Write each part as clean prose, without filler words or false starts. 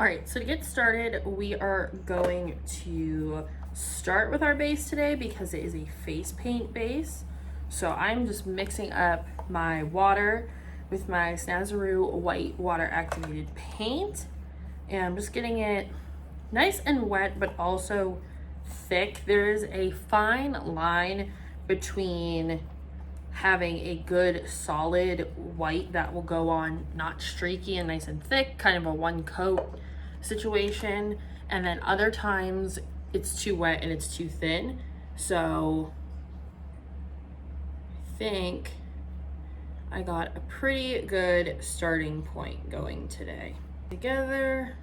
right, so to get started, we are going to start with our base today because it is a face paint base. So I'm just mixing up my water with my Snazaroo white water activated paint. And I'm just getting it nice and wet, but also thick. There is a fine line between having a good solid white that will go on not streaky and nice and thick, kind of a one coat situation, and then other times it's too wet and it's too thin. So I think I got a pretty good starting point going today. Together,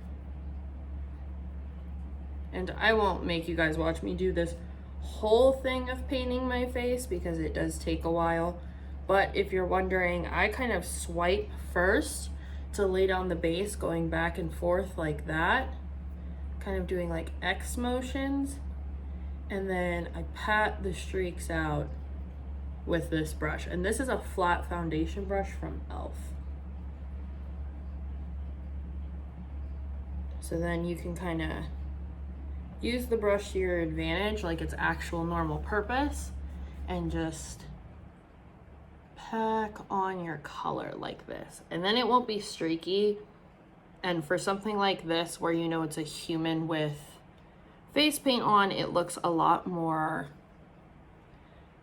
and I won't make you guys watch me do this whole thing of painting my face because it does take a while. But if you're wondering, I kind of swipe first to lay down the base, going back and forth like that, kind of doing like X motions, and then I pat the streaks out with this brush. And this is a flat foundation brush from e.l.f. So then you can kind of use the brush to your advantage, like its actual normal purpose, and just pack on your color like this. And then it won't be streaky. And for something like this, where you know it's a human with face paint on, it looks a lot more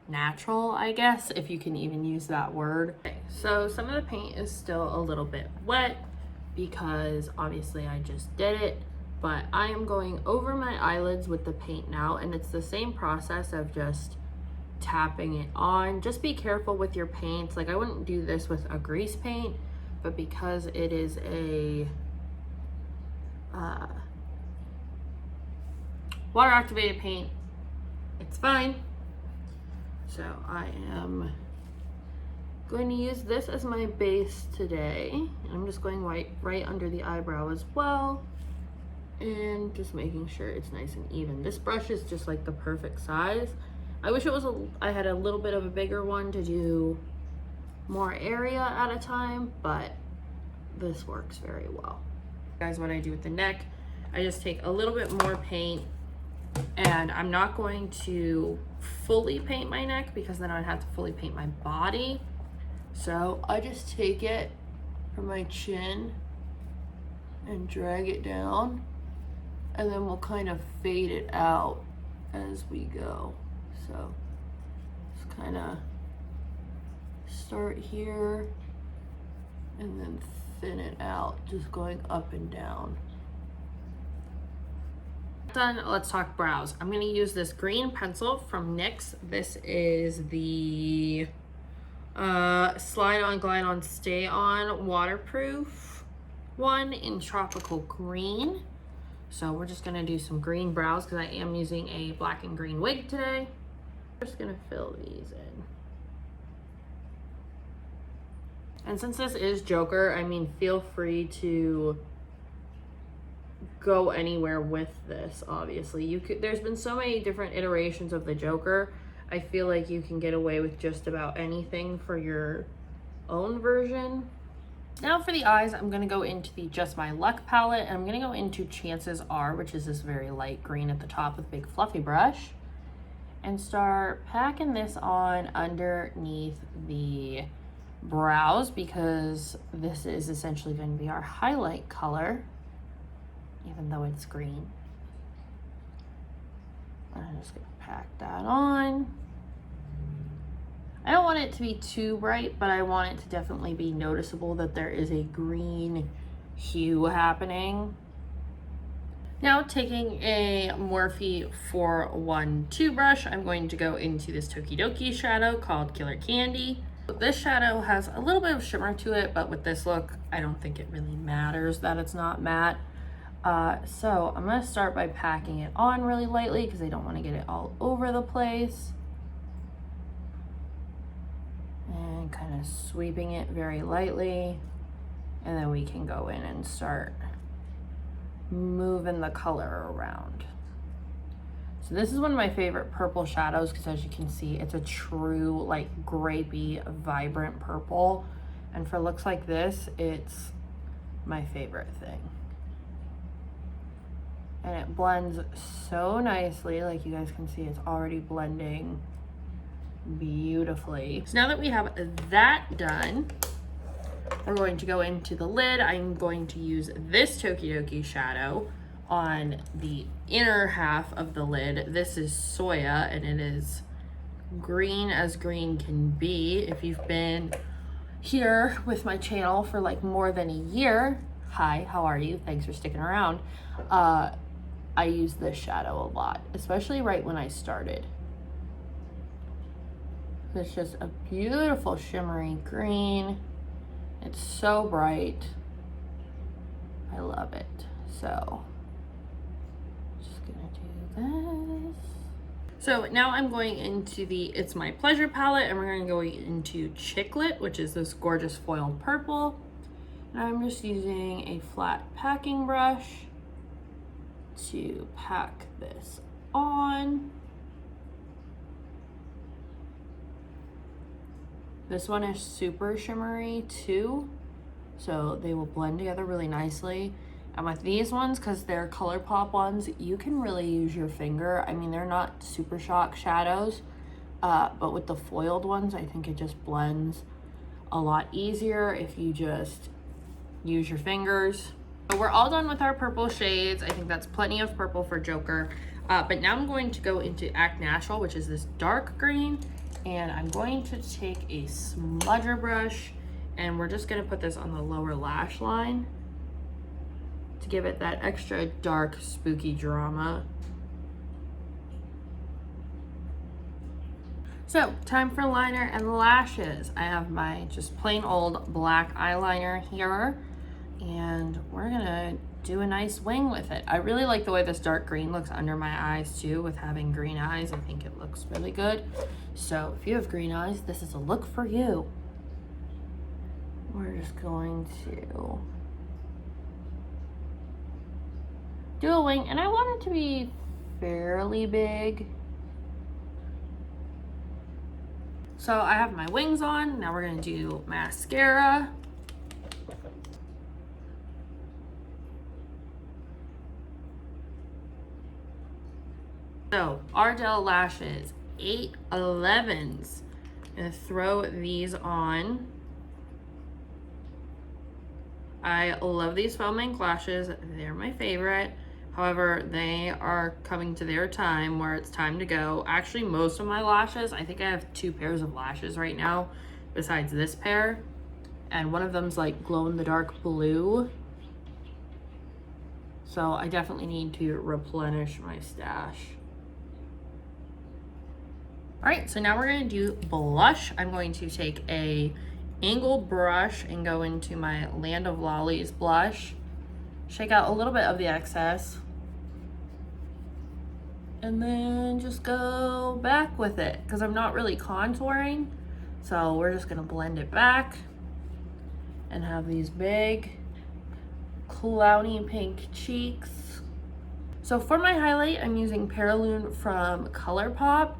natural, I guess, if you can even use that word. Okay, so some of the paint is still a little bit wet because obviously I just did it. But I am going over my eyelids with the paint now, and it's the same process of just tapping it on. Just be careful with your paints. Like, I wouldn't do this with a grease paint, but because it is a water activated paint, it's fine. So I am going to use this as my base today. I'm just going right under the eyebrow as well, and just making sure it's nice and even. This brush is just like the perfect size. I wish it was I had a little bit of a bigger one to do more area at a time, but this works very well. Guys, what I do with the neck, I just take a little bit more paint, and I'm not going to fully paint my neck because then I'd have to fully paint my body. So I just take it from my chin and drag it down, and then we'll kind of fade it out as we go. So just kind of start here and then thin it out, just going up and down. Done. Let's talk brows. I'm going to use this green pencil from NYX. This is the Slide On, Glide On, Stay On waterproof one in tropical green. So we're just gonna do some green brows because I am using a black and green wig today. Just gonna fill these in. And since this is Joker, I mean, feel free to go anywhere with this, obviously. You could, there's been so many different iterations of the Joker. I feel like you can get away with just about anything for your own version. Now for the eyes, I'm going to go into the Just My Luck palette, and I'm going to go into Chances Are, which is this very light green at the top with a big fluffy brush, and start packing this on underneath the brows because this is essentially going to be our highlight color, even though it's green. I'm just going to pack that on. I don't want it to be too bright, but I want it to definitely be noticeable that there is a green hue happening. Now taking a Morphe 412 brush, I'm going to go into this Tokidoki shadow called Killer Candy. This shadow has a little bit of shimmer to it, but with this look, I don't think it really matters that it's not matte. So I'm going to start by packing it on really lightly because I don't want to get it all over the place. And kind of sweeping it very lightly, and then we can go in and start moving the color around. So this is one of my favorite purple shadows because, as you can see, it's a true like grapey, vibrant purple, and for looks like this, it's my favorite thing. And it blends so nicely. Like you guys can see, it's already blending beautifully. So now that we have that done, we're going to go into the lid. I'm going to use this Tokidoki shadow on the inner half of the lid. This is Soya, and it is green as green can be. If you've been here with my channel for like more than a year, hi, how are you? Thanks for sticking around. I use this shadow a lot, especially right when I started. It's just a beautiful shimmery green. It's so bright. I love it. So, just gonna do this. So now I'm going into the It's My Pleasure palette, and we're gonna go into Chicklet, which is this gorgeous foiled purple. And I'm just using a flat packing brush to pack this on. This one is super shimmery too, so they will blend together really nicely. And with these ones, because they're ColourPop ones, you can really use your finger. I mean, they're not super shock shadows, but with the foiled ones, I think it just blends a lot easier if you just use your fingers. So we're all done with our purple shades. I think that's plenty of purple for Joker. But now I'm going to go into Act Natural, which is this dark green. And I'm going to take a smudger brush, and we're just gonna put this on the lower lash line to give it that extra dark, spooky drama. So, time for liner and lashes. I have my just plain old black eyeliner here, and we're gonna do a nice wing with it. I really like the way this dark green looks under my eyes too. With having green eyes, I think it looks really good. So if you have green eyes, this is a look for you. We're just going to do a wing, and I want it to be fairly big. So I have my wings on. Now we're gonna do mascara. So Ardell lashes, 811s. I'm gonna throw these on. I love these foam ink lashes. They're my favorite. However, they are coming to their time where it's time to go. Actually, most of my lashes, I think I have 2 pairs of lashes right now besides this pair. And one of them's like glow in the dark blue. So I definitely need to replenish my stash. All right, so now we're gonna do blush. I'm going to take a angled brush and go into my Land of Lollies blush. Shake out a little bit of the excess. And then just go back with it, because I'm not really contouring. So we're just gonna blend it back and have these big, clowny pink cheeks. So for my highlight, I'm using Paraloon from ColourPop.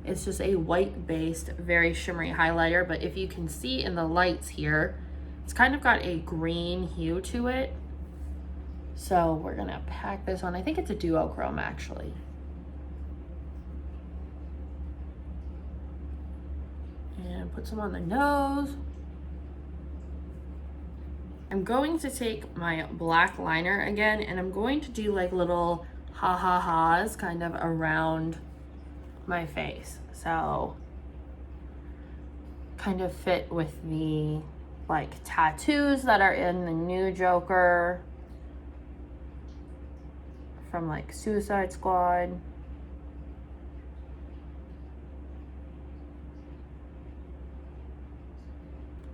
It's just a white-based, very shimmery highlighter, but if you can see in the lights here, it's kind of got a green hue to it. So we're gonna pack this on. I think it's a duochrome, actually. And put some on the nose. I'm going to take my black liner again, and I'm going to do like little ha-ha-has kind of around my face, so kind of fit with the like tattoos that are in the new Joker from like Suicide Squad.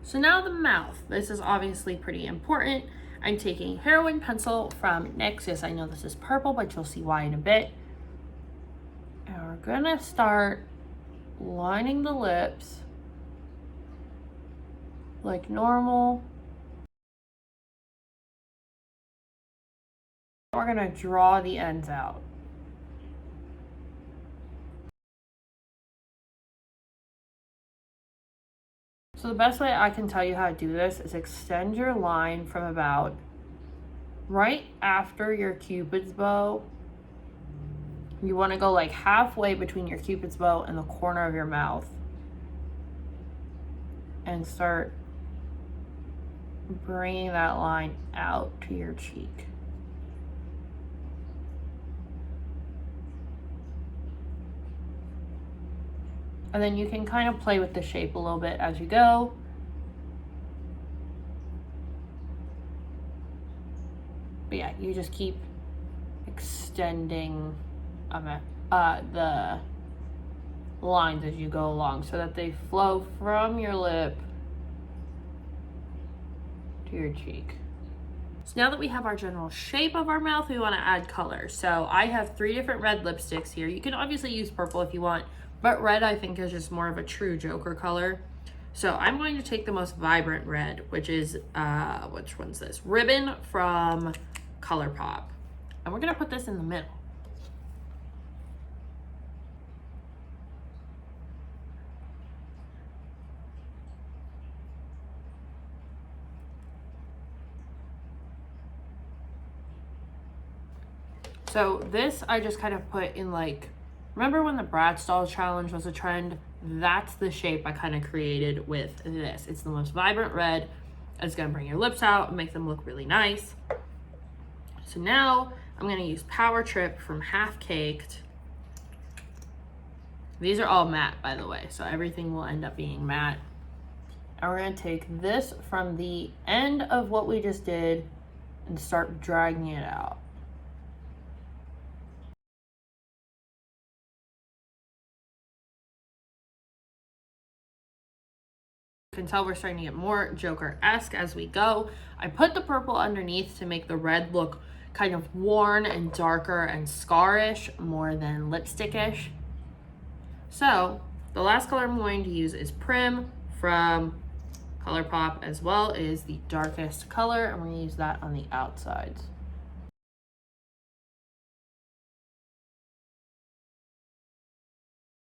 So now the mouth. This is obviously pretty important. I'm taking Heroin Pencil from NYX. Yes, I know this is purple, but you'll see why in a bit. And we're gonna start lining the lips like normal. We're gonna draw the ends out. So the best way I can tell you how to do this is extend your line from about right after your Cupid's bow You want to go like halfway between your Cupid's bow and the corner of your mouth. And start bringing that line out to your cheek. And then you can kind of play with the shape a little bit as you go. But yeah, you just keep extending the lines as you go along so that they flow from your lip to your cheek. So now that we have our general shape of our mouth, we want to add color. So I have 3 different red lipsticks here. You can obviously use purple if you want, but red I think is just more of a true Joker color. So I'm going to take the most vibrant red, which is, which one's this? Ribbon from ColourPop. And we're going to put this in the middle. So this I just kind of put in like, remember when the Bratz doll challenge was a trend? That's the shape I kind of created with this. It's the most vibrant red. It's gonna bring your lips out and make them look really nice. So now I'm gonna use Power Trip from Half Caked. These are all matte, by the way, so everything will end up being matte. And we're gonna take this from the end of what we just did and start dragging it out. You can tell we're starting to get more Joker-esque as we go. I put the purple underneath to make the red look kind of worn and darker and scarish more than lipstick-ish. So the last color I'm going to use is Prim from ColourPop, as well as the darkest color. I'm going to use that on the outsides.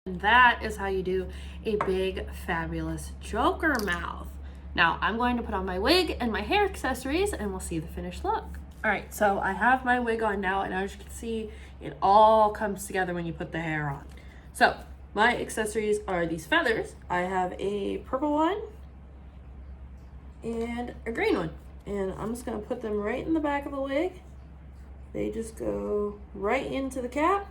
And that is how you do a big, fabulous Joker mouth. Now I'm going to put on my wig and my hair accessories and we'll see the finished look. All right, so I have my wig on now, and as you can see, it all comes together when you put the hair on. So my accessories are these feathers. I have a purple one and a green one. And I'm just gonna put them right in the back of the wig. They just go right into the cap.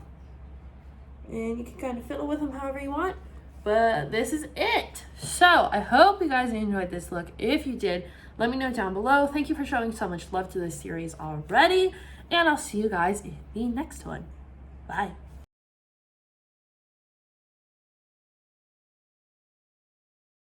And you can kind of fiddle with them however you want. But this is it. So I hope you guys enjoyed this look. If you did, let me know down below. Thank you for showing so much love to this series already. And I'll see you guys in the next one. Bye.